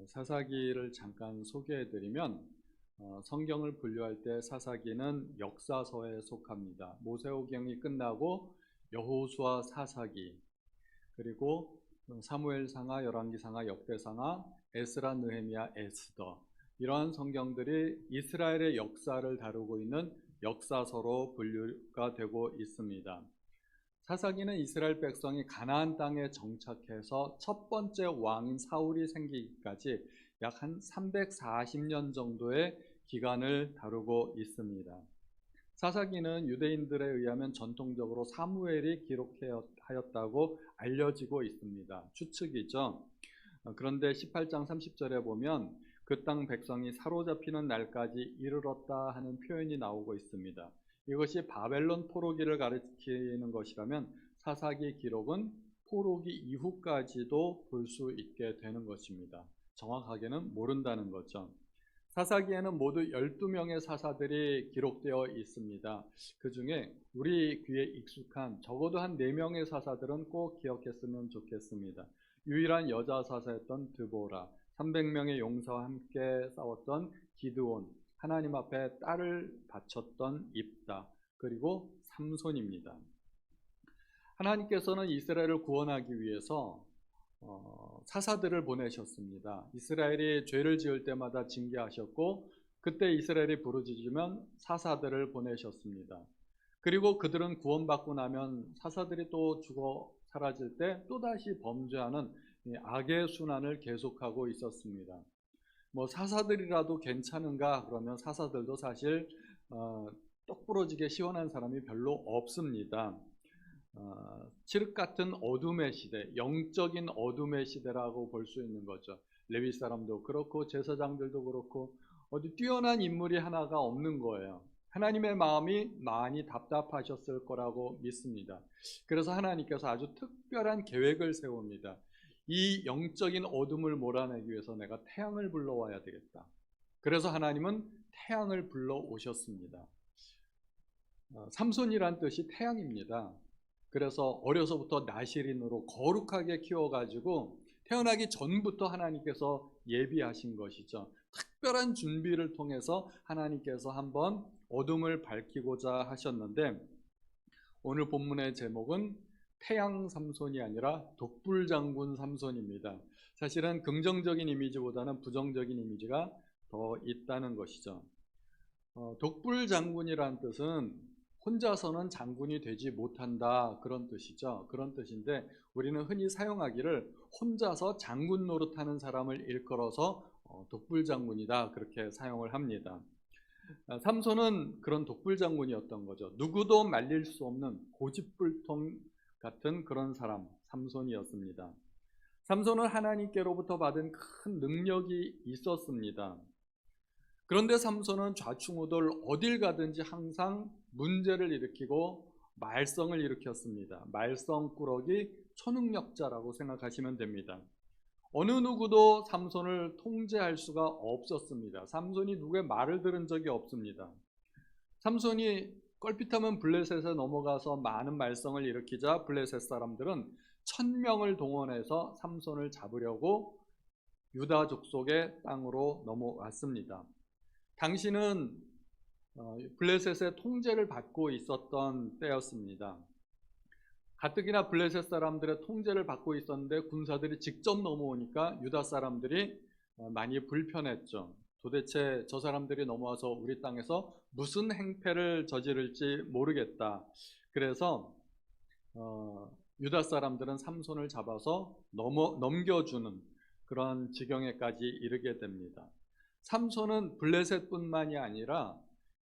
사사기를 잠깐 소개해드리면 성경을 분류할 때 사사기는 역사서에 속합니다. 모세오경이 끝나고 여호수아, 사사기, 그리고 사무엘상하, 열왕기상하, 역대상하, 에스라, 느헤미야, 에스더, 이러한 성경들이 이스라엘의 역사를 다루고 있는 역사서로 분류가 되고 있습니다. 사사기는 이스라엘 백성이 가나안 땅에 정착해서 첫 번째 왕인 사울이 생기기까지 약 한 340년 정도의 기간을 다루고 있습니다. 사사기는 유대인들에 의하면 전통적으로 사무엘이 기록하였다고 알려지고 있습니다. 추측이죠. 그런데 18장 30절에 보면 그 땅 백성이 사로잡히는 날까지 이르렀다 하는 표현이 나오고 있습니다. 이것이 바벨론 포로기를 가리키는 것이라면 사사기 기록은 포로기 이후까지도 볼 수 있게 되는 것입니다. 정확하게는 모른다는 거죠. 사사기에는 모두 12명의 사사들이 기록되어 있습니다. 그 중에 우리 귀에 익숙한 적어도 한 4명의 사사들은 꼭 기억했으면 좋겠습니다. 유일한 여자 사사였던 드보라, 300명의 용사와 함께 싸웠던 기드온, 하나님 앞에 딸을 바쳤던 입다, 그리고 삼손입니다. 하나님께서는 이스라엘을 구원하기 위해서 사사들을 보내셨습니다. 이스라엘이 죄를 지을 때마다 징계하셨고, 그때 이스라엘이 부르짖으면 사사들을 보내셨습니다. 그리고 그들은 구원받고 나면 사사들이 또 죽어 사라질 때 또다시 범죄하는 악의 순환을 계속하고 있었습니다. 사사들이라도 괜찮은가? 그러면 사사들도 사실 똑부러지게 시원한 사람이 별로 없습니다. 칠흑 같은 어둠의 시대, 영적인 어둠의 시대라고 볼 수 있는 거죠. 레위 사람도 그렇고 제사장들도 그렇고 어디 뛰어난 인물이 하나가 없는 거예요. 하나님의 마음이 많이 답답하셨을 거라고 믿습니다. 그래서 하나님께서 아주 특별한 계획을 세웁니다. 이 영적인 어둠을 몰아내기 위해서 내가 태양을 불러와야 되겠다. 그래서 하나님은 태양을 불러오셨습니다. 삼손이란 뜻이 태양입니다. 그래서 어려서부터 나실인으로 거룩하게 키워가지고 태어나기 전부터 하나님께서 예비하신 것이죠. 특별한 준비를 통해서 하나님께서 한번 어둠을 밝히고자 하셨는데, 오늘 본문의 제목은 태양 삼손이 아니라 독불장군 삼손입니다. 사실은 긍정적인 이미지보다는 부정적인 이미지가 더 있다는 것이죠. 독불장군이란 뜻은 혼자서는 장군이 되지 못한다, 그런 뜻이죠. 그런 뜻인데 우리는 흔히 사용하기를 혼자서 장군 노릇하는 사람을 일컬어서 독불장군이다, 그렇게 사용을 합니다. 삼손은 그런 독불장군이었던 거죠. 누구도 말릴 수 없는 고집불통 같은 그런 사람, 삼손이었습니다. 삼손은 하나님께로부터 받은 큰 능력이 있었습니다. 그런데 삼손은 좌충우돌 어딜 가든지 항상 문제를 일으키고 말썽을 일으켰습니다. 말썽꾸러기 초능력자라고 생각하시면 됩니다. 어느 누구도 삼손을 통제할 수가 없었습니다. 삼손이 누구의 말을 들은 적이 없습니다. 삼손이 껄핏하면 블레셋에 넘어가서 많은 말썽을 일으키자 블레셋 사람들은 1000명을 동원해서 삼손을 잡으려고 유다 족속의 땅으로 넘어왔습니다. 당시는 블레셋의 통제를 받고 있었던 때였습니다. 가뜩이나 블레셋 사람들의 통제를 받고 있었는데 군사들이 직접 넘어오니까 유다 사람들이 많이 불편했죠. 도대체 저 사람들이 넘어와서 우리 땅에서 무슨 행패를 저지를지 모르겠다. 그래서 유다 사람들은 삼손을 잡아서 넘겨주는 그런 지경에까지 이르게 됩니다. 삼손은 블레셋뿐만이 아니라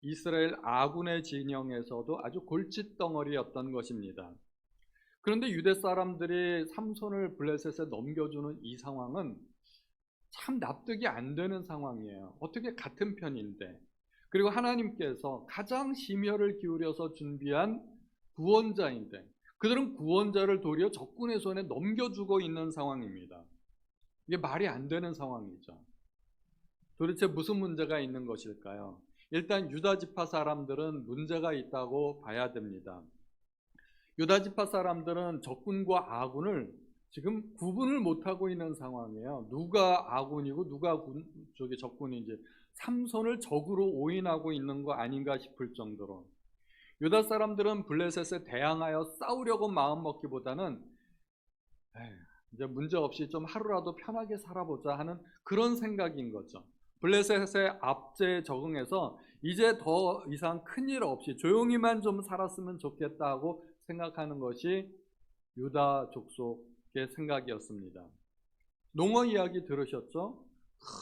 이스라엘 아군의 진영에서도 아주 골칫덩어리였던 것입니다. 그런데 유대 사람들이 삼손을 블레셋에 넘겨주는 이 상황은 참 납득이 안 되는 상황이에요. 어떻게 같은 편인데, 그리고 하나님께서 가장 심혈을 기울여서 준비한 구원자인데 그들은 구원자를 도리어 적군의 손에 넘겨주고 있는 상황입니다. 이게 말이 안 되는 상황이죠. 도대체 무슨 문제가 있는 것일까요? 일단 유다 지파 사람들은 문제가 있다고 봐야 됩니다. 유다 지파 사람들은 적군과 아군을 지금 구분을 못하고 있는 상황이에요. 누가 아군이고 누가 적군인지. 삼손을 적으로 오인하고 있는 거 아닌가 싶을 정도로. 유다 사람들은 블레셋에 대항하여 싸우려고 마음먹기보다는 이제 문제없이 좀 하루라도 편하게 살아보자 하는 그런 생각인 거죠. 블레셋의 압제에 적응해서 이제 더 이상 큰일 없이 조용히만 좀 살았으면 좋겠다 하고 생각하는 것이 유다 족속의 생각이었습니다. 농어 이야기 들으셨죠?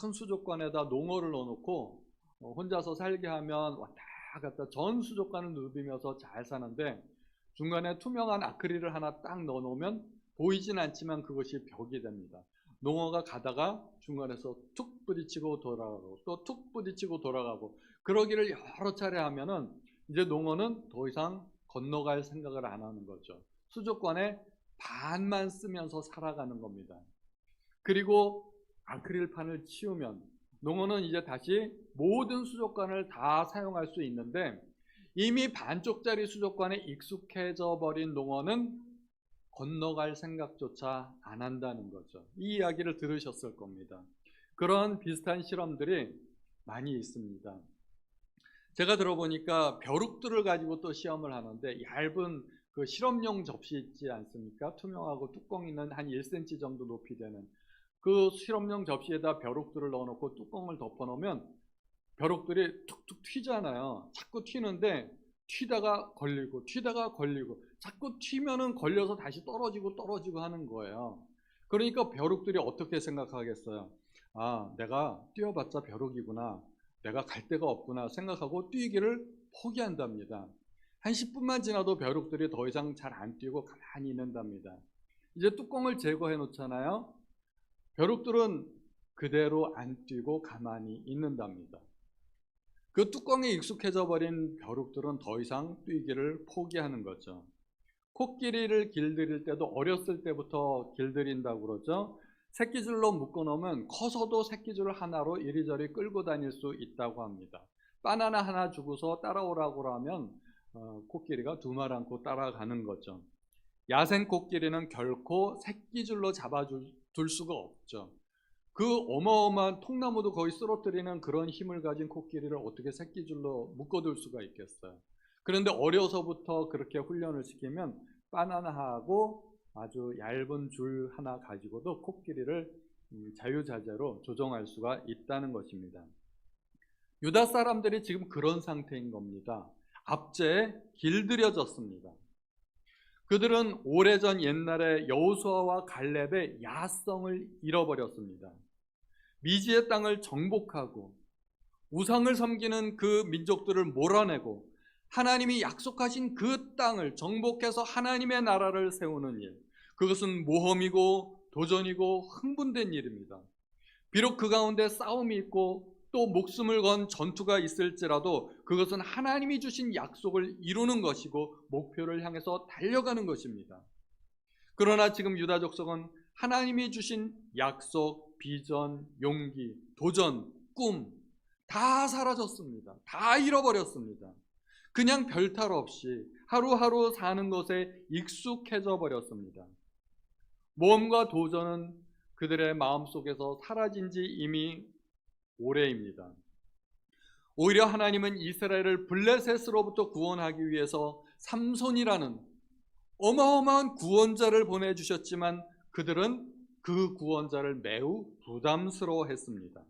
큰 수족관에다 농어를 넣어놓고 혼자서 살게 하면 왔다 갔다 전 수족관을 누비면서 잘 사는데, 중간에 투명한 아크릴을 하나 딱 넣어놓으면 보이진 않지만 그것이 벽이 됩니다. 농어가 가다가 중간에서 툭 부딪히고 돌아가고 또 툭 부딪히고 돌아가고 그러기를 여러 차례 하면은 이제 농어는 더 이상 건너갈 생각을 안 하는 거죠. 수족관에 반만 쓰면서 살아가는 겁니다. 그리고 아크릴판을 치우면 농어는 이제 다시 모든 수족관을 다 사용할 수 있는데, 이미 반쪽짜리 수족관에 익숙해져 버린 농어는 건너갈 생각조차 안 한다는 거죠. 이 이야기를 들으셨을 겁니다. 그런 비슷한 실험들이 많이 있습니다. 제가 들어보니까 벼룩들을 가지고 또 시험을 하는데, 얇은 그 실험용 접시 있지 않습니까? 투명하고 뚜껑 있는 한 1cm 정도 높이 되는 그 실험용 접시에다 벼룩들을 넣어놓고 뚜껑을 덮어놓으면 벼룩들이 툭툭 튀잖아요. 자꾸 튀는데 튀다가 걸리고 자꾸 튀면은 걸려서 다시 떨어지고 하는 거예요. 그러니까 벼룩들이 어떻게 생각하겠어요? 아, 내가 뛰어봤자 벼룩이구나, 내가 갈 데가 없구나 생각하고 뛰기를 포기한답니다. 한 10분만 지나도 벼룩들이 더 이상 잘 안 뛰고 가만히 있는답니다. 이제 뚜껑을 제거해 놓잖아요. 벼룩들은 그대로 안 뛰고 가만히 있는답니다. 그 뚜껑에 익숙해져 버린 벼룩들은 더 이상 뛰기를 포기하는 거죠. 코끼리를 길들일 때도 어렸을 때부터 길들인다고 그러죠. 새끼줄로 묶어놓으면 커서도 새끼줄 하나로 이리저리 끌고 다닐 수 있다고 합니다. 바나나 하나 주고서 따라오라고 하면 코끼리가 두 말 않고 따라가는 거죠. 야생 코끼리는 결코 새끼줄로 잡아둘 수가 없죠. 그 어마어마한 통나무도 거의 쓰러뜨리는 그런 힘을 가진 코끼리를 어떻게 새끼줄로 묶어둘 수가 있겠어요. 그런데 어려서부터 그렇게 훈련을 시키면 바나나하고 아주 얇은 줄 하나 가지고도 코끼리를 자유자재로 조종할 수가 있다는 것입니다. 유다 사람들이 지금 그런 상태인 겁니다. 압제에 길들여졌습니다. 그들은 오래전 옛날에 여호수아와 갈렙의 야성을 잃어버렸습니다. 미지의 땅을 정복하고 우상을 섬기는 그 민족들을 몰아내고 하나님이 약속하신 그 땅을 정복해서 하나님의 나라를 세우는 일, 그것은 모험이고 도전이고 흥분된 일입니다. 비록 그 가운데 싸움이 있고 또 목숨을 건 전투가 있을지라도 그것은 하나님이 주신 약속을 이루는 것이고 목표를 향해서 달려가는 것입니다. 그러나 지금 유다 족속은 하나님이 주신 약속, 비전, 용기, 도전, 꿈 다 사라졌습니다. 다 잃어버렸습니다. 그냥 별탈 없이 하루하루 사는 것에 익숙해져 버렸습니다. 모험과 도전은 그들의 마음속에서 사라진 지 이미 오래입니다. 오히려 하나님은 이스라엘을 블레셋으로부터 구원하기 위해서 삼손이라는 어마어마한 구원자를 보내주셨지만 그들은 그 구원자를 매우 부담스러워했습니다.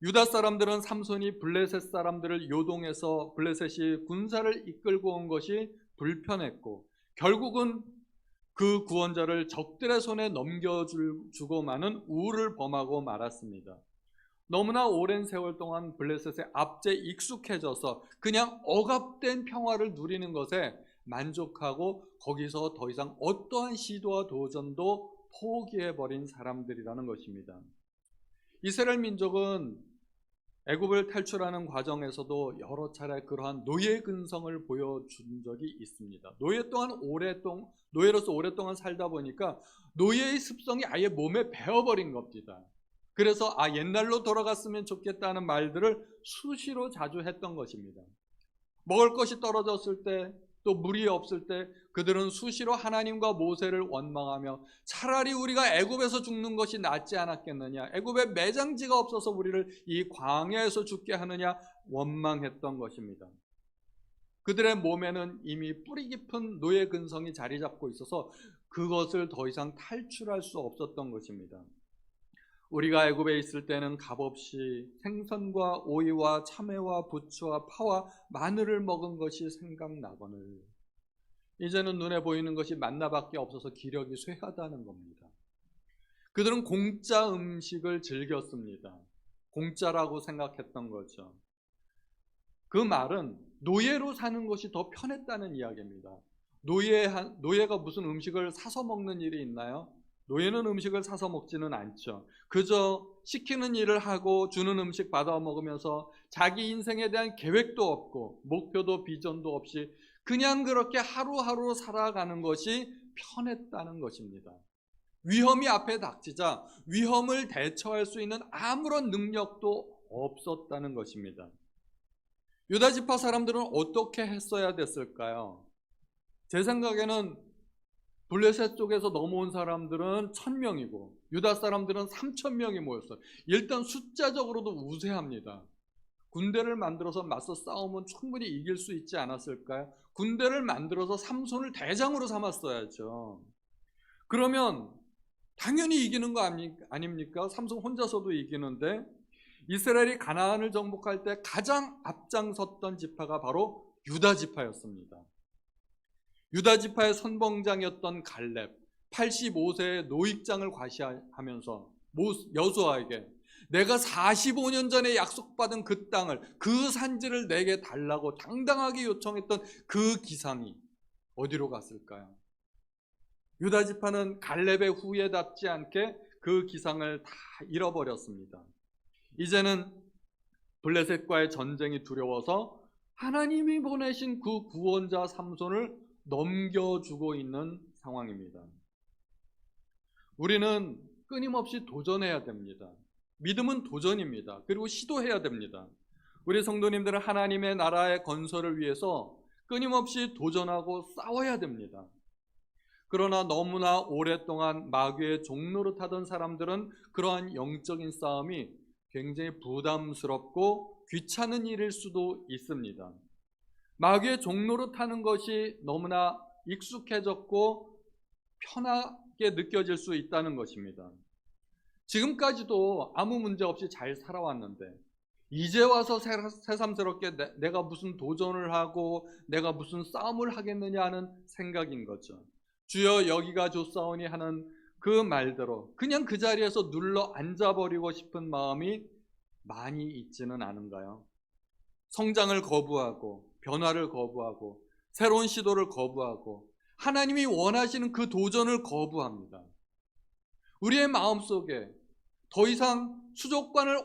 유다 사람들은 삼손이 블레셋 사람들을 요동해서 블레셋이 군사를 이끌고 온 것이 불편했고 결국은 그 구원자를 적들의 손에 넘겨주고 마는 우를 범하고 말았습니다. 너무나 오랜 세월 동안 블레셋의 압제에 익숙해져서 그냥 억압된 평화를 누리는 것에 만족하고 거기서 더 이상 어떠한 시도와 도전도 포기해버린 사람들이라는 것입니다. 이스라엘 민족은 애굽을 탈출하는 과정에서도 여러 차례 그러한 노예 근성을 보여준 적이 있습니다. 노예로서 오랫동안 살다 보니까 노예의 습성이 아예 몸에 배어버린 겁니다. 그래서 옛날로 돌아갔으면 좋겠다는 말들을 수시로 자주 했던 것입니다. 먹을 것이 떨어졌을 때 또 물이 없을 때 그들은 수시로 하나님과 모세를 원망하며 차라리 우리가 애굽에서 죽는 것이 낫지 않았겠느냐, 애굽에 매장지가 없어서 우리를 이 광야에서 죽게 하느냐 원망했던 것입니다. 그들의 몸에는 이미 뿌리 깊은 노예 근성이 자리 잡고 있어서 그것을 더 이상 탈출할 수 없었던 것입니다. 우리가 애굽에 있을 때는 값없이 생선과 오이와 참외와 부추와 파와 마늘을 먹은 것이 생각나거늘 이제는 눈에 보이는 것이 만나밖에 없어서 기력이 쇠하다는 겁니다. 그들은 공짜 음식을 즐겼습니다. 공짜라고 생각했던 거죠. 그 말은 노예로 사는 것이 더 편했다는 이야기입니다. 노예가 무슨 음식을 사서 먹는 일이 있나요? 노예는 음식을 사서 먹지는 않죠. 그저 시키는 일을 하고 주는 음식 받아 먹으면서 자기 인생에 대한 계획도 없고 목표도 비전도 없이 그냥 그렇게 하루하루 살아가는 것이 편했다는 것입니다. 위험이 앞에 닥치자 위험을 대처할 수 있는 아무런 능력도 없었다는 것입니다. 유다 지파 사람들은 어떻게 했어야 됐을까요? 제 생각에는 블레셋 쪽에서 넘어온 사람들은 1000명이고 유다 사람들은 3000명이 모였어요. 일단 숫자적으로도 우세합니다. 군대를 만들어서 맞서 싸우면 충분히 이길 수 있지 않았을까요? 군대를 만들어서 삼손을 대장으로 삼았어야죠. 그러면 당연히 이기는 거 아닙니까? 삼손 혼자서도 이기는데 이스라엘이 가나안을 정복할 때 가장 앞장섰던 지파가 바로 유다 지파였습니다. 유다 지파의 선봉장이었던 갈렙, 85세의 노익장을 과시하면서 여호수아에게 내가 45년 전에 약속받은 그 땅을, 그 산지를 내게 달라고 당당하게 요청했던 그 기상이 어디로 갔을까요? 유다 지파는 갈렙의 후예답지 않게 그 기상을 다 잃어버렸습니다. 이제는 블레셋과의 전쟁이 두려워서 하나님이 보내신 그 구원자 삼손을 넘겨주고 있는 상황입니다. 우리는 끊임없이 도전해야 됩니다. 믿음은 도전입니다. 그리고 시도해야 됩니다. 우리 성도님들은 하나님의 나라의 건설을 위해서 끊임없이 도전하고 싸워야 됩니다. 그러나 너무나 오랫동안 마귀의 종노릇하던 사람들은 그러한 영적인 싸움이 굉장히 부담스럽고 귀찮은 일일 수도 있습니다. 마귀의 종노릇하는 것이 너무나 익숙해졌고 편하게 느껴질 수 있다는 것입니다. 지금까지도 아무 문제 없이 잘 살아왔는데 이제 와서 새삼스럽게 내가 무슨 도전을 하고 내가 무슨 싸움을 하겠느냐 하는 생각인 거죠. 주여 여기가 좋사오니 하는 그 말대로 그냥 그 자리에서 눌러 앉아버리고 싶은 마음이 많이 있지는 않은가요? 성장을 거부하고 변화를 거부하고 새로운 시도를 거부하고 하나님이 원하시는 그 도전을 거부합니다. 우리의 마음속에 더 이상 수족관을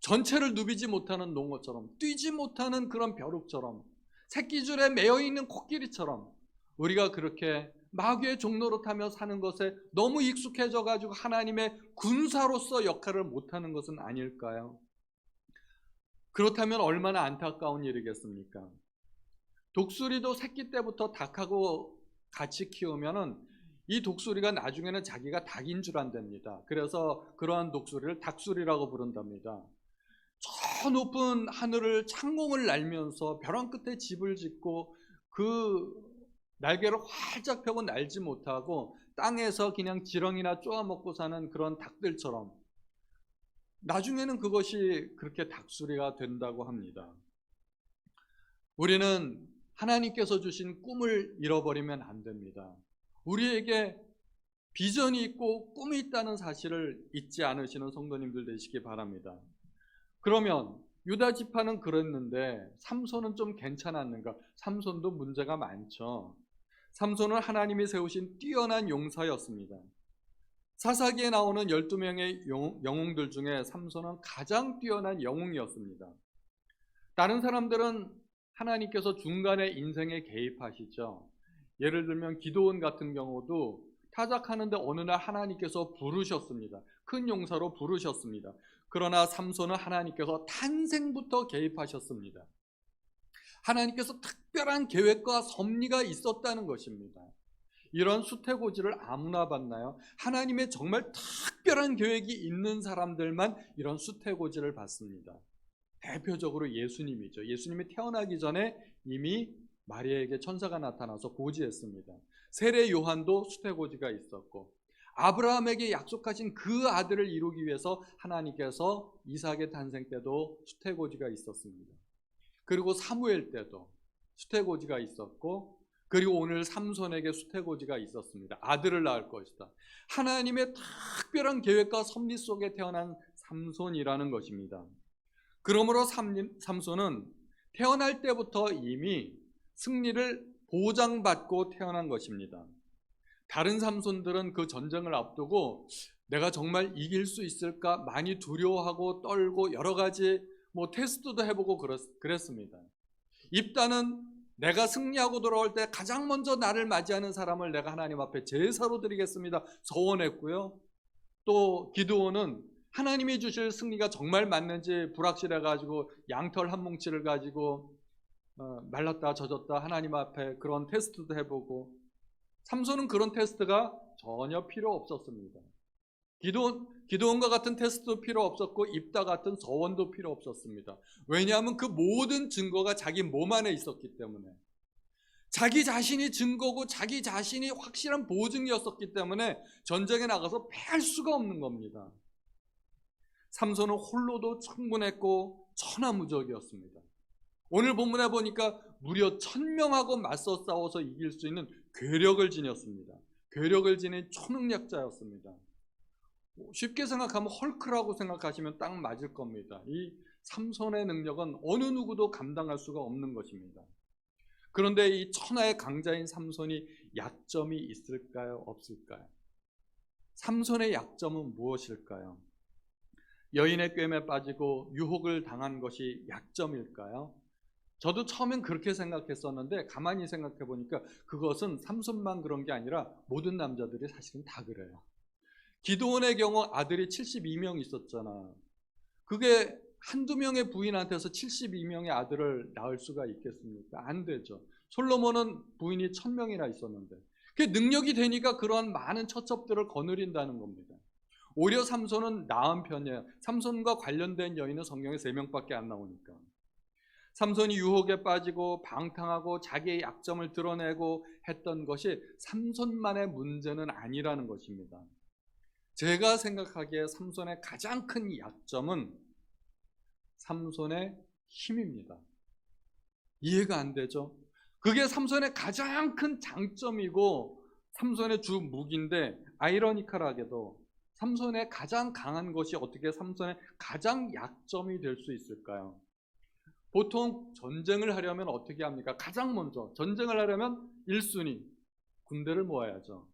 전체를 누비지 못하는 농어처럼 뛰지 못하는 그런 벼룩처럼 새끼줄에 매여있는 코끼리처럼 우리가 그렇게 마귀의 종노릇하며 사는 것에 너무 익숙해져 가지고 하나님의 군사로서 역할을 못하는 것은 아닐까요? 그렇다면 얼마나 안타까운 일이겠습니까? 독수리도 새끼 때부터 닭하고 같이 키우면은 이 독수리가 나중에는 자기가 닭인 줄 안답니다. 그래서 그러한 독수리를 닭수리라고 부른답니다. 저 높은 하늘을 창공을 날면서 벼랑 끝에 집을 짓고 그 날개를 활짝 펴고 날지 못하고 땅에서 그냥 지렁이나 쪼아먹고 사는 그런 닭들처럼 나중에는 그것이 그렇게 닭수리가 된다고 합니다. 우리는 하나님께서 주신 꿈을 잃어버리면 안 됩니다. 우리에게 비전이 있고 꿈이 있다는 사실을 잊지 않으시는 성도님들 되시기 바랍니다. 그러면 유다 지파는 그랬는데 삼손은 좀 괜찮았는가? 삼손도 문제가 많죠. 삼손은 하나님이 세우신 뛰어난 용사였습니다. 사사기에 나오는 12명의 영웅들 중에 삼손은 가장 뛰어난 영웅이었습니다. 다른 사람들은 하나님께서 중간에 인생에 개입하시죠. 예를 들면 기드온 같은 경우도 타작하는데 어느 날 하나님께서 부르셨습니다. 큰 용사로 부르셨습니다. 그러나 삼손은 하나님께서 탄생부터 개입하셨습니다. 하나님께서 특별한 계획과 섭리가 있었다는 것입니다. 이런 수태고지를 아무나 받나요? 하나님의 정말 특별한 계획이 있는 사람들만 이런 수태고지를 받습니다. 대표적으로 예수님이죠. 예수님이 태어나기 전에 이미 마리아에게 천사가 나타나서 고지했습니다. 세례 요한도 수태고지가 있었고, 아브라함에게 약속하신 그 아들을 이루기 위해서 하나님께서 이삭의 탄생 때도 수태고지가 있었습니다. 그리고 사무엘 때도 수태고지가 있었고, 그리고 오늘 삼손에게 수태고지가 있었습니다. 아들을 낳을 것이다. 하나님의 특별한 계획과 섭리 속에 태어난 삼손이라는 것입니다. 그러므로 삼손은 태어날 때부터 이미 승리를 보장받고 태어난 것입니다. 다른 삼손들은 그 전쟁을 앞두고 내가 정말 이길 수 있을까 많이 두려워하고 떨고 여러 가지 테스트도 해보고 그랬습니다. 입단은 내가 승리하고 돌아올 때 가장 먼저 나를 맞이하는 사람을 내가 하나님 앞에 제사로 드리겠습니다 서원했고요. 또 기드온은 하나님이 주실 승리가 정말 맞는지 불확실해가지고 양털 한 뭉치를 가지고 말랐다 젖었다 하나님 앞에 그런 테스트도 해보고, 삼손은 그런 테스트가 전혀 필요 없었습니다. 기드온과 같은 테스트도 필요 없었고 입다 같은 서원도 필요 없었습니다. 왜냐하면 그 모든 증거가 자기 몸 안에 있었기 때문에, 자기 자신이 증거고 자기 자신이 확실한 보증이었었기 때문에 전쟁에 나가서 패할 수가 없는 겁니다. 삼손은 홀로도 충분했고 천하무적이었습니다. 오늘 본문에 보니까 무려 1000명하고 맞서 싸워서 이길 수 있는 괴력을 지녔습니다. 괴력을 지닌 초능력자였습니다. 쉽게 생각하면 헐크라고 생각하시면 딱 맞을 겁니다. 이 삼손의 능력은 어느 누구도 감당할 수가 없는 것입니다. 그런데 이 천하의 강자인 삼손이 약점이 있을까요? 없을까요? 삼손의 약점은 무엇일까요? 여인의 꿰매 빠지고 유혹을 당한 것이 약점일까요? 저도 처음엔 그렇게 생각했었는데 가만히 생각해 보니까 그것은 삼손만 그런 게 아니라 모든 남자들이 사실은 다 그래요. 기드온의 경우 아들이 72명 있었잖아. 그게 한두 명의 부인한테서 72명의 아들을 낳을 수가 있겠습니까? 안 되죠. 솔로몬은 부인이 1000명이나 있었는데 그게 능력이 되니까 그런 많은 처첩들을 거느린다는 겁니다. 오히려 삼손은 나은 편이에요. 삼손과 관련된 여인은 성경에 3명밖에 안 나오니까. 삼손이 유혹에 빠지고 방탕하고 자기의 약점을 드러내고 했던 것이 삼손만의 문제는 아니라는 것입니다. 제가 생각하기에 삼손의 가장 큰 약점은 삼손의 힘입니다. 이해가 안 되죠? 그게 삼손의 가장 큰 장점이고 삼손의 주 무기인데, 아이러니컬하게도 삼손의 가장 강한 것이 어떻게 삼손의 가장 약점이 될 수 있을까요? 보통 전쟁을 하려면 어떻게 합니까? 가장 먼저 전쟁을 하려면 1순위 군대를 모아야죠.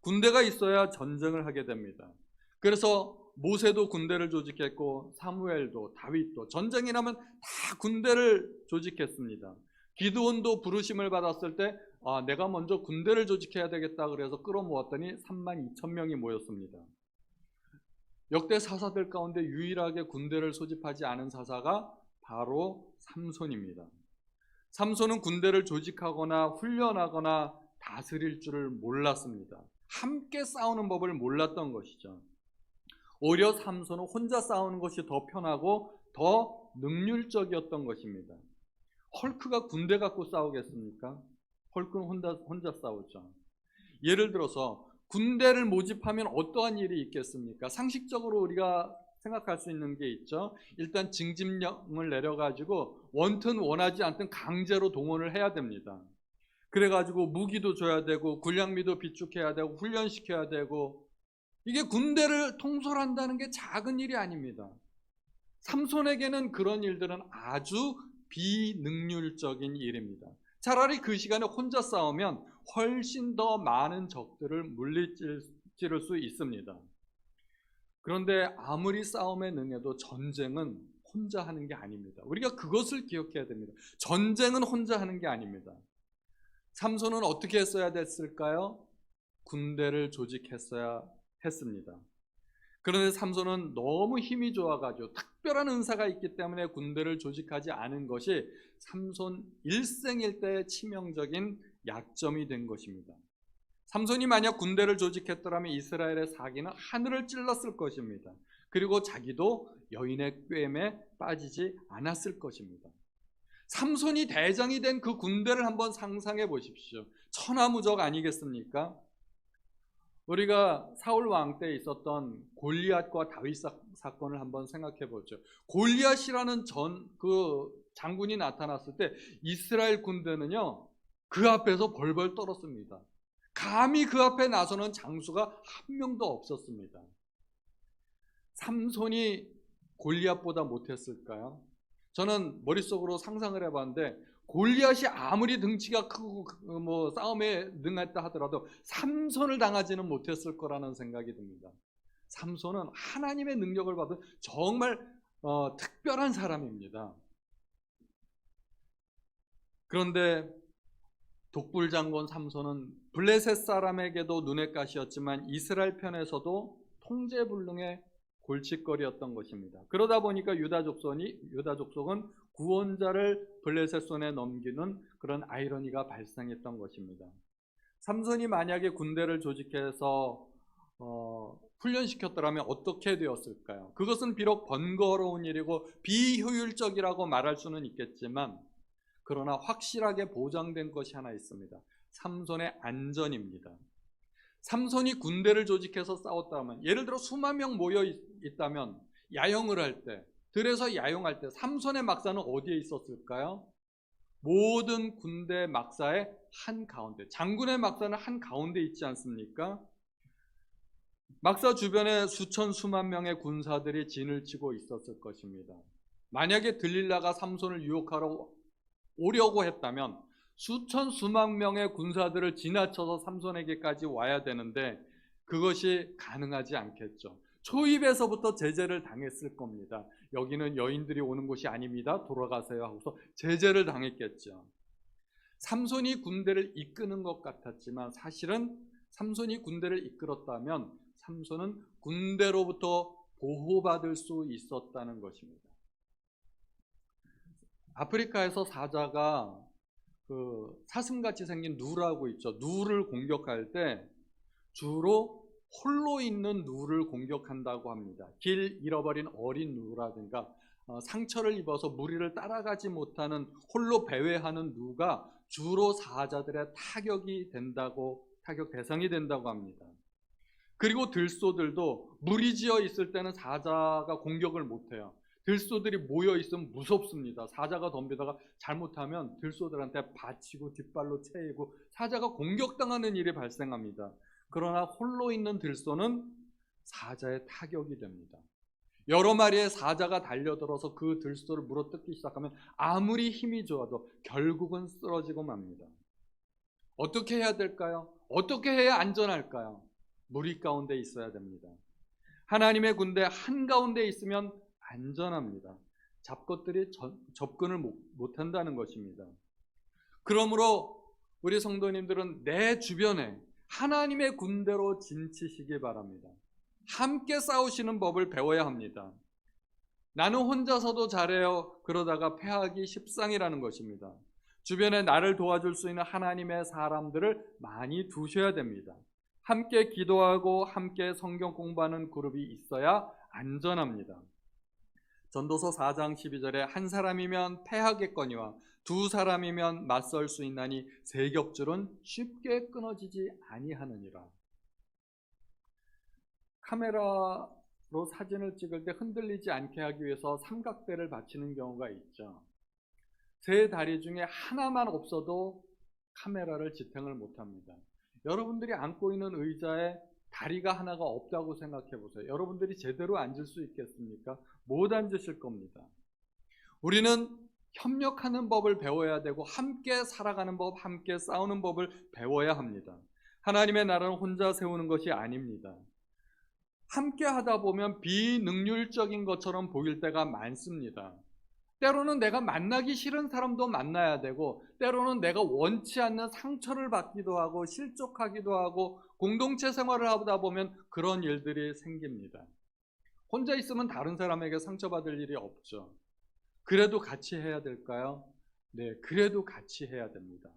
군대가 있어야 전쟁을 하게 됩니다. 그래서 모세도 군대를 조직했고 사무엘도 다윗도 전쟁이 나면 다 군대를 조직했습니다. 기드온도 부르심을 받았을 때 내가 먼저 군대를 조직해야 되겠다 그래서 끌어모았더니 32,000명이 모였습니다. 역대 사사들 가운데 유일하게 군대를 소집하지 않은 사사가 바로 삼손입니다. 삼손은 군대를 조직하거나 훈련하거나 다스릴 줄을 몰랐습니다. 함께 싸우는 법을 몰랐던 것이죠. 오히려 삼손은 혼자 싸우는 것이 더 편하고 더 능률적이었던 것입니다. 헐크가 군대 갖고 싸우겠습니까? 헐크는 혼자 싸우죠. 예를 들어서 군대를 모집하면 어떠한 일이 있겠습니까? 상식적으로 우리가 생각할 수 있는 게 있죠. 일단 징집령을 내려가지고 원튼 원하지 않든 강제로 동원을 해야 됩니다. 그래가지고 무기도 줘야 되고 군량미도 비축해야 되고 훈련시켜야 되고, 이게 군대를 통솔한다는 게 작은 일이 아닙니다. 삼손에게는 그런 일들은 아주 비능률적인 일입니다. 차라리 그 시간에 혼자 싸우면 훨씬 더 많은 적들을 물리칠 수 있습니다. 그런데 아무리 싸움에 능해도 전쟁은 혼자 하는 게 아닙니다. 우리가 그것을 기억해야 됩니다. 전쟁은 혼자 하는 게 아닙니다. 삼손은 어떻게 했어야 됐을까요? 군대를 조직했어야 했습니다. 그런데 삼손은 너무 힘이 좋아가지고 특별한 은사가 있기 때문에 군대를 조직하지 않은 것이 삼손 일생일 때 치명적인 약점이 된 것입니다. 삼손이 만약 군대를 조직했더라면 이스라엘의 사기는 하늘을 찔렀을 것입니다. 그리고 자기도 여인의 꾀임에 빠지지 않았을 것입니다. 삼손이 대장이 된 그 군대를 한번 상상해 보십시오. 천하무적 아니겠습니까? 우리가 사울 왕 때 있었던 골리앗과 다윗 사건을 한번 생각해 보죠. 골리앗이라는 그 장군이 나타났을 때 이스라엘 군대는요, 그 앞에서 벌벌 떨었습니다. 감히 그 앞에 나서는 장수가 한 명도 없었습니다. 삼손이 골리앗보다 못했을까요? 저는 머릿속으로 상상을 해봤는데, 골리앗이 아무리 등치가 크고 싸움에 능했다 하더라도 삼손을 당하지는 못했을 거라는 생각이 듭니다. 삼손은 하나님의 능력을 받은 정말 특별한 사람입니다. 그런데 독불장군 삼손은 블레셋 사람에게도 눈엣 가시였지만 이스라엘 편에서도 통제불능의 골칫거리였던 것입니다. 그러다 보니까 유다 족속은 구원자를 블레셋 손에 넘기는 그런 아이러니가 발생했던 것입니다. 삼손이 만약에 군대를 조직해서 훈련시켰더라면 어떻게 되었을까요? 그것은 비록 번거로운 일이고 비효율적이라고 말할 수는 있겠지만, 그러나 확실하게 보장된 것이 하나 있습니다. 삼손의 안전입니다. 삼손이 군대를 조직해서 싸웠다면, 예를 들어 수만 명 모여 있다면 야영을 할 때, 들에서 야영할 때 삼손의 막사는 어디에 있었을까요? 모든 군대 막사의 한가운데, 장군의 막사는 한가운데 있지 않습니까? 막사 주변에 수천 수만 명의 군사들이 진을 치고 있었을 것입니다. 만약에 들릴라가 삼손을 유혹하러 오려고 했다면 수천 수만 명의 군사들을 지나쳐서 삼손에게까지 와야 되는데 그것이 가능하지 않겠죠. 초입에서부터 제재를 당했을 겁니다. 여기는 여인들이 오는 곳이 아닙니다. 돌아가세요 하고서 제재를 당했겠죠. 삼손이 군대를 이끄는 것 같았지만 사실은 삼손이 군대를 이끌었다면 삼손은 군대로부터 보호받을 수 있었다는 것입니다. 아프리카에서 사자가 사슴같이 생긴 누라고 있죠. 누를 공격할 때 주로 홀로 있는 누를 공격한다고 합니다. 길 잃어버린 어린 누라든가 상처를 입어서 무리를 따라가지 못하는 홀로 배회하는 누가 주로 사자들의 타격 대상이 된다고 합니다. 그리고 들소들도 무리지어 있을 때는 사자가 공격을 못해요. 들소들이 모여 있으면 무섭습니다. 사자가 덤비다가 잘못하면 들소들한테 받치고 뒷발로 채이고 사자가 공격당하는 일이 발생합니다. 그러나 홀로 있는 들소는 사자의 타격이 됩니다. 여러 마리의 사자가 달려들어서 그 들소를 물어뜯기 시작하면 아무리 힘이 좋아도 결국은 쓰러지고 맙니다. 어떻게 해야 될까요? 어떻게 해야 안전할까요? 무리 가운데 있어야 됩니다. 하나님의 군대 한가운데 있으면 안전합니다. 잡것들이 접근을 못한다는 것입니다. 그러므로 우리 성도님들은 내 주변에 하나님의 군대로 진치시기 바랍니다. 함께 싸우시는 법을 배워야 합니다. 나는 혼자서도 잘해요. 그러다가 패하기 십상이라는 것입니다. 주변에 나를 도와줄 수 있는 하나님의 사람들을 많이 두셔야 됩니다. 함께 기도하고 함께 성경 공부하는 그룹이 있어야 안전합니다. 전도서 4장 12절에 한 사람이면 패하겠거니와 두 사람이면 맞설 수 있나니 세 격줄은 쉽게 끊어지지 아니하느니라. 카메라로 사진을 찍을 때 흔들리지 않게 하기 위해서 삼각대를 받치는 경우가 있죠. 세 다리 중에 하나만 없어도 카메라를 지탱을 못합니다. 여러분들이 앉고 있는 의자에 다리가 하나가 없다고 생각해 보세요. 여러분들이 제대로 앉을 수 있겠습니까? 못 앉으실 겁니다. 우리는 협력하는 법을 배워야 되고 함께 살아가는 법, 함께 싸우는 법을 배워야 합니다. 하나님의 나라는 혼자 세우는 것이 아닙니다. 함께 하다 보면 비능률적인 것처럼 보일 때가 많습니다. 때로는 내가 만나기 싫은 사람도 만나야 되고, 때로는 내가 원치 않는 상처를 받기도 하고 실족하기도 하고 공동체 생활을 하다 보면 그런 일들이 생깁니다. 혼자 있으면 다른 사람에게 상처받을 일이 없죠. 그래도 같이 해야 될까요? 네, 그래도 같이 해야 됩니다.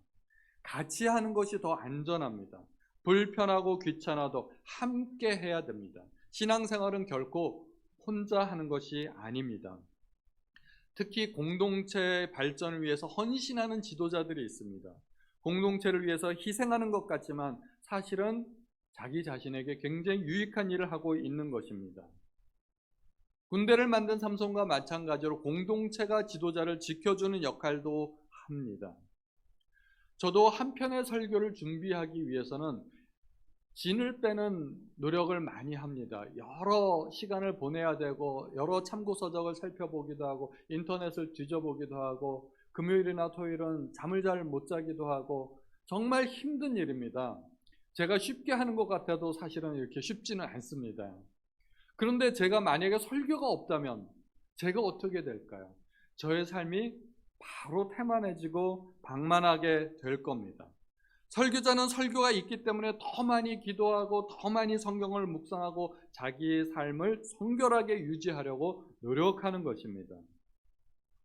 같이 하는 것이 더 안전합니다. 불편하고 귀찮아도 함께 해야 됩니다. 신앙생활은 결코 혼자 하는 것이 아닙니다. 특히 공동체 발전을 위해서 헌신하는 지도자들이 있습니다. 공동체를 위해서 희생하는 것 같지만 사실은 자기 자신에게 굉장히 유익한 일을 하고 있는 것입니다. 군대를 만든 삼손과 마찬가지로 공동체가 지도자를 지켜주는 역할도 합니다. 저도 한 편의 설교를 준비하기 위해서는 진을 빼는 노력을 많이 합니다. 여러 시간을 보내야 되고 여러 참고서적을 살펴보기도 하고 인터넷을 뒤져보기도 하고 금요일이나 토요일은 잠을 잘 못 자기도 하고 정말 힘든 일입니다. 제가 쉽게 하는 것 같아도 사실은 이렇게 쉽지는 않습니다. 그런데 제가 만약에 설교가 없다면 제가 어떻게 될까요? 저의 삶이 바로 태만해지고 방만하게 될 겁니다. 설교자는 설교가 있기 때문에 더 많이 기도하고 더 많이 성경을 묵상하고 자기의 삶을 성결하게 유지하려고 노력하는 것입니다.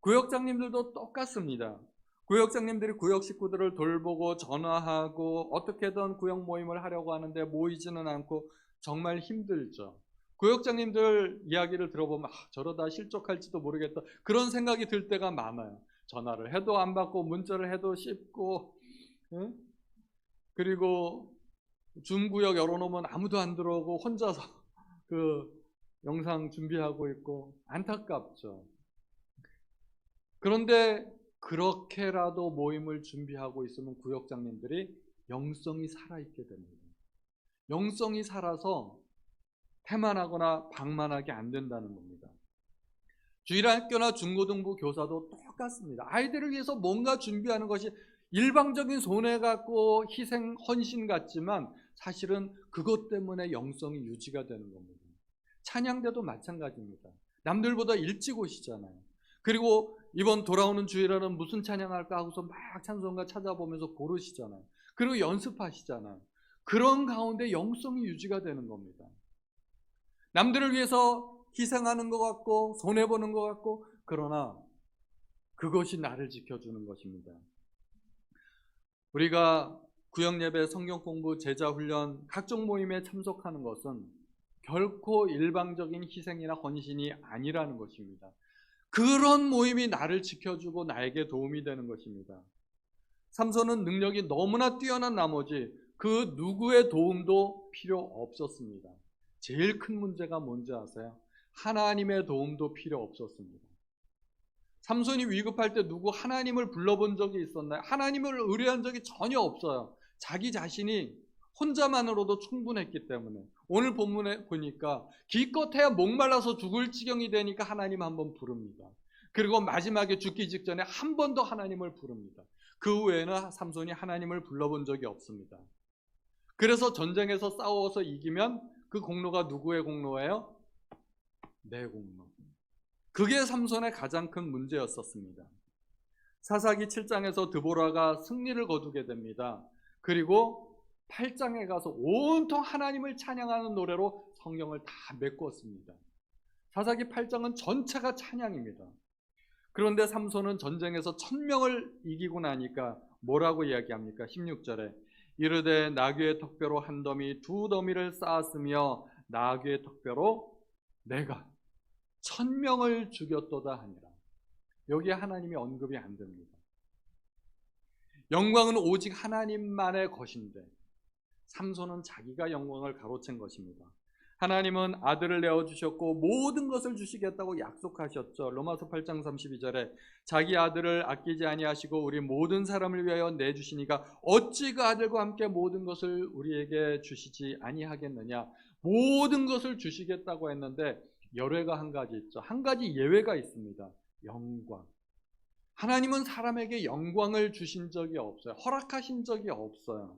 구역장님들도 똑같습니다. 구역장님들이 구역 식구들을 돌보고 전화하고 어떻게든 구역 모임을 하려고 하는데 모이지는 않고 정말 힘들죠. 구역장님들 이야기를 들어보면 저러다 실족할지도 모르겠다 그런 생각이 들 때가 많아요. 전화를 해도 안 받고 문자를 해도 씹고 응? 그리고 줌 구역 열어놓으면 아무도 안 들어오고 혼자서 그 영상 준비하고 있고 안타깝죠. 그런데 그렇게라도 모임을 준비하고 있으면 구역장님들이 영성이 살아있게 됩니다. 영성이 살아서 태만하거나 방만하게 안 된다는 겁니다. 주일학교나 중고등부 교사도 똑같습니다. 아이들을 위해서 뭔가 준비하는 것이 일방적인 손해 같고 희생, 헌신 같지만 사실은 그것 때문에 영성이 유지가 되는 겁니다. 찬양대도 마찬가지입니다. 남들보다 일찍 오시잖아요. 그리고 이번 돌아오는 주일에는 무슨 찬양할까 하고서 막 찬송가 찾아보면서 고르시잖아요. 그리고 연습하시잖아요. 그런 가운데 영성이 유지가 되는 겁니다. 남들을 위해서 희생하는 것 같고 손해보는 것 같고 그러나 그것이 나를 지켜주는 것입니다. 우리가 구역예배, 성경공부, 제자훈련, 각종 모임에 참석하는 것은 결코 일방적인 희생이나 헌신이 아니라는 것입니다. 그런 모임이 나를 지켜주고 나에게 도움이 되는 것입니다. 삼손은 능력이 너무나 뛰어난 나머지 그 누구의 도움도 필요 없었습니다. 제일 큰 문제가 뭔지 아세요? 하나님의 도움도 필요 없었습니다. 삼손이 위급할 때 누구 하나님을 불러본 적이 있었나요? 하나님을 의뢰한 적이 전혀 없어요. 자기 자신이 혼자만으로도 충분했기 때문에. 오늘 본문에 보니까 기껏해야 목말라서 죽을 지경이 되니까 하나님 한번 부릅니다. 그리고 마지막에 죽기 직전에 한 번 더 하나님을 부릅니다. 그 외에는 삼손이 하나님을 불러본 적이 없습니다. 그래서 전쟁에서 싸워서 이기면 그 공로가 누구의 공로예요? 내 공로. 그게 삼손의 가장 큰 문제였었습니다. 사사기 7장에서 드보라가 승리를 거두게 됩니다. 그리고 8장에 가서 온통 하나님을 찬양하는 노래로 성경을 다 메꿨습니다. 사사기 8장은 전체가 찬양입니다. 그런데 삼손은 전쟁에서 1000명을 이기고 나니까 뭐라고 이야기합니까? 16절에 이르되 나귀의 턱뼈로 한 더미 두 더미를 쌓았으며 나귀의 턱뼈로 내가 1000명을 죽였도다 하니라. 여기에 하나님이 언급이 안 됩니다. 영광은 오직 하나님만의 것인데 삼손은 자기가 영광을 가로챈 것입니다. 하나님은 아들을 내어주셨고 모든 것을 주시겠다고 약속하셨죠. 로마서 8장 32절에 자기 아들을 아끼지 아니하시고 우리 모든 사람을 위하여 내주시니까 어찌 그 아들과 함께 모든 것을 우리에게 주시지 아니하겠느냐. 모든 것을 주시겠다고 했는데 열외가 한 가지 있죠. 한 가지 예외가 있습니다. 영광. 하나님은 사람에게 영광을 주신 적이 없어요. 허락하신 적이 없어요.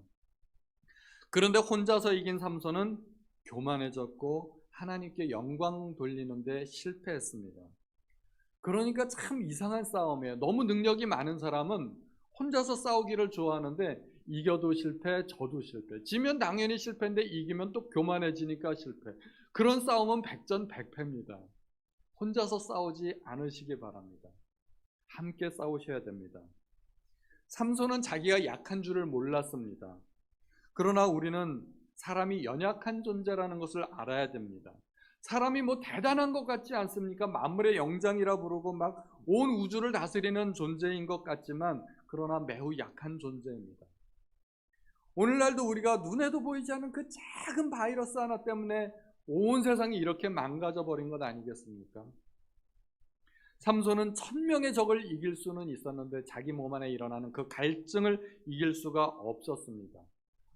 그런데 혼자서 이긴 삼손은 교만해졌고 하나님께 영광 돌리는데 실패했습니다. 그러니까 참 이상한 싸움이에요. 너무 능력이 많은 사람은 혼자서 싸우기를 좋아하는데 이겨도 실패, 져도 실패. 지면 당연히 실패인데 이기면 또 교만해지니까 실패. 그런 싸움은 백전백패입니다. 혼자서 싸우지 않으시기 바랍니다. 함께 싸우셔야 됩니다. 삼손은 자기가 약한 줄을 몰랐습니다. 그러나 우리는 사람이 연약한 존재라는 것을 알아야 됩니다. 사람이 뭐 대단한 것 같지 않습니까? 만물의 영장이라 부르고 막 온 우주를 다스리는 존재인 것 같지만 그러나 매우 약한 존재입니다. 오늘날도 우리가 눈에도 보이지 않는 그 작은 바이러스 하나 때문에 온 세상이 이렇게 망가져 버린 것 아니겠습니까? 삼손은 1000명의 적을 이길 수는 있었는데 자기 몸 안에 일어나는 그 갈증을 이길 수가 없었습니다.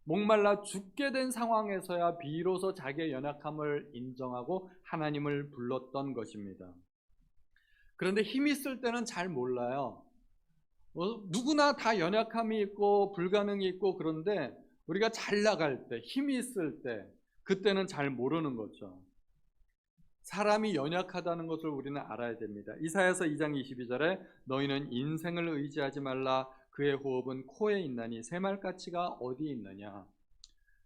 목말라 죽게 된 상황에서야 비로소 자기의 연약함을 인정하고 하나님을 불렀던 것입니다. 그런데 힘이 있을 때는 잘 몰라요. 누구나 다 연약함이 있고 불가능이 있고 그런데 우리가 잘 나갈 때, 힘이 있을 때 그때는 잘 모르는 거죠. 사람이 연약하다는 것을 우리는 알아야 됩니다. 이사야서 2장 22절에 너희는 인생을 의지하지 말라 그의 호흡은 코에 있나니 새말가치가 어디 있느냐.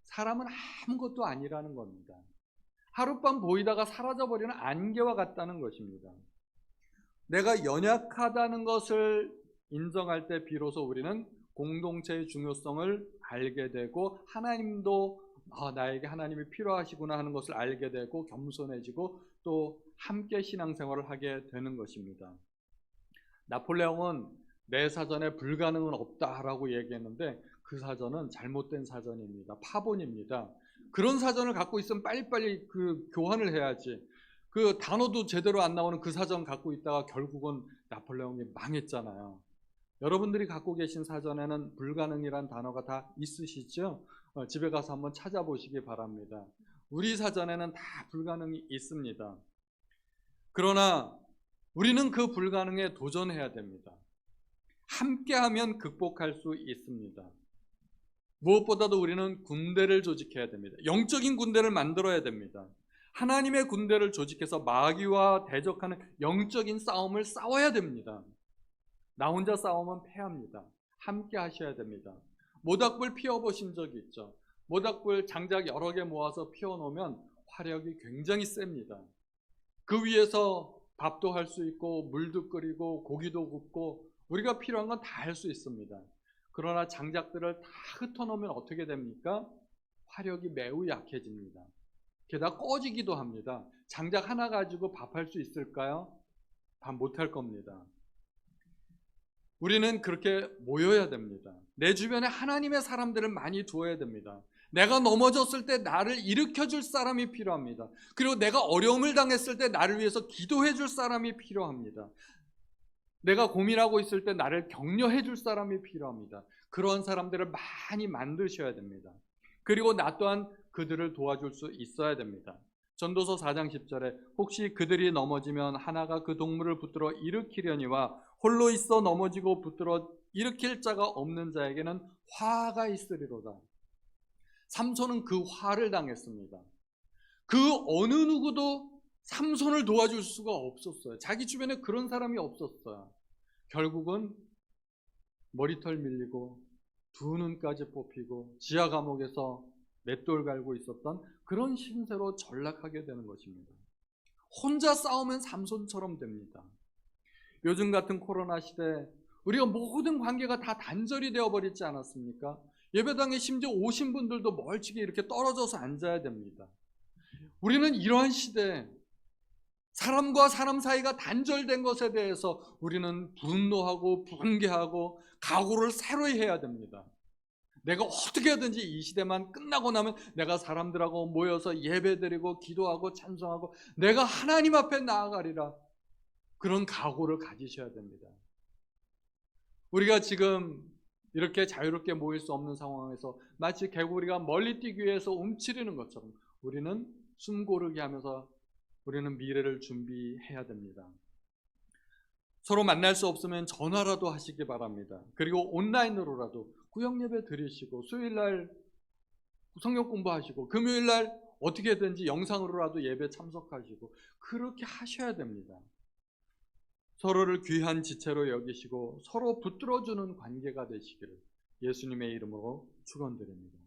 사람은 아무것도 아니라는 겁니다. 하룻밤 보이다가 사라져버리는 안개와 같다는 것입니다. 내가 연약하다는 것을 인정할 때 비로소 우리는 공동체의 중요성을 알게 되고 하나님도 나에게 하나님이 필요하시구나 하는 것을 알게 되고 겸손해지고 또 함께 신앙생활을 하게 되는 것입니다. 나폴레옹은 내 사전에 불가능은 없다라고 얘기했는데 그 사전은 잘못된 사전입니다. 파본입니다. 그런 사전을 갖고 있으면 빨리빨리 교환을 해야지. 그 단어도 제대로 안 나오는 그 사전 갖고 있다가 결국은 나폴레옹이 망했잖아요. 여러분들이 갖고 계신 사전에는 불가능이란 단어가 다 있으시죠? 집에 가서 한번 찾아보시기 바랍니다. 우리 사전에는 다 불가능이 있습니다. 그러나 우리는 그 불가능에 도전해야 됩니다. 함께하면 극복할 수 있습니다. 무엇보다도 우리는 군대를 조직해야 됩니다. 영적인 군대를 만들어야 됩니다. 하나님의 군대를 조직해서 마귀와 대적하는 영적인 싸움을 싸워야 됩니다. 나 혼자 싸우면 패합니다. 함께 하셔야 됩니다. 모닥불 피워보신 적이 있죠? 모닥불 장작 여러 개 모아서 피워놓으면 화력이 굉장히 셉니다. 그 위에서 밥도 할 수 있고 물도 끓이고 고기도 굽고 우리가 필요한 건 다 할 수 있습니다. 그러나 장작들을 다 흩어놓으면 어떻게 됩니까? 화력이 매우 약해집니다. 게다가 꺼지기도 합니다. 장작 하나 가지고 밥할 수 있을까요? 밥 못할 겁니다. 우리는 그렇게 모여야 됩니다. 내 주변에 하나님의 사람들을 많이 두어야 됩니다. 내가 넘어졌을 때 나를 일으켜줄 사람이 필요합니다. 그리고 내가 어려움을 당했을 때 나를 위해서 기도해줄 사람이 필요합니다. 내가 고민하고 있을 때 나를 격려해줄 사람이 필요합니다. 그런 사람들을 많이 만드셔야 됩니다. 그리고 나 또한 그들을 도와줄 수 있어야 됩니다. 전도서 4장 10절에 혹시 그들이 넘어지면 하나가 그 동물을 붙들어 일으키려니와 홀로 있어 넘어지고 붙들어 일으킬 자가 없는 자에게는 화가 있으리로다. 삼손은 그 화를 당했습니다. 그 어느 누구도 삼손을 도와줄 수가 없었어요. 자기 주변에 그런 사람이 없었어요. 결국은 머리털 밀리고 두 눈까지 뽑히고 지하 감옥에서 맷돌 갈고 있었던 그런 신세로 전락하게 되는 것입니다. 혼자 싸우면 삼손처럼 됩니다. 요즘 같은 코로나 시대에 우리가 모든 관계가 다 단절이 되어버리지 않았습니까? 예배당에 심지어 오신 분들도 멀찍이 이렇게 떨어져서 앉아야 됩니다. 우리는 이러한 시대에 사람과 사람 사이가 단절된 것에 대해서 우리는 분노하고 분개하고 각오를 새로이 해야 됩니다. 내가 어떻게 하든지 이 시대만 끝나고 나면 내가 사람들하고 모여서 예배드리고 기도하고 찬송하고 내가 하나님 앞에 나아가리라. 그런 각오를 가지셔야 됩니다. 우리가 지금 이렇게 자유롭게 모일 수 없는 상황에서 마치 개구리가 멀리 뛰기 위해서 움츠리는 것처럼 우리는 숨고르게 하면서 우리는 미래를 준비해야 됩니다. 서로 만날 수 없으면 전화라도 하시기 바랍니다. 그리고 온라인으로라도 구역예배 드리시고 수요일날 성경 공부하시고 금요일날 어떻게든지 영상으로라도 예배 참석하시고 그렇게 하셔야 됩니다. 서로를 귀한 지체로 여기시고 서로 붙들어주는 관계가 되시기를 예수님의 이름으로 축원드립니다.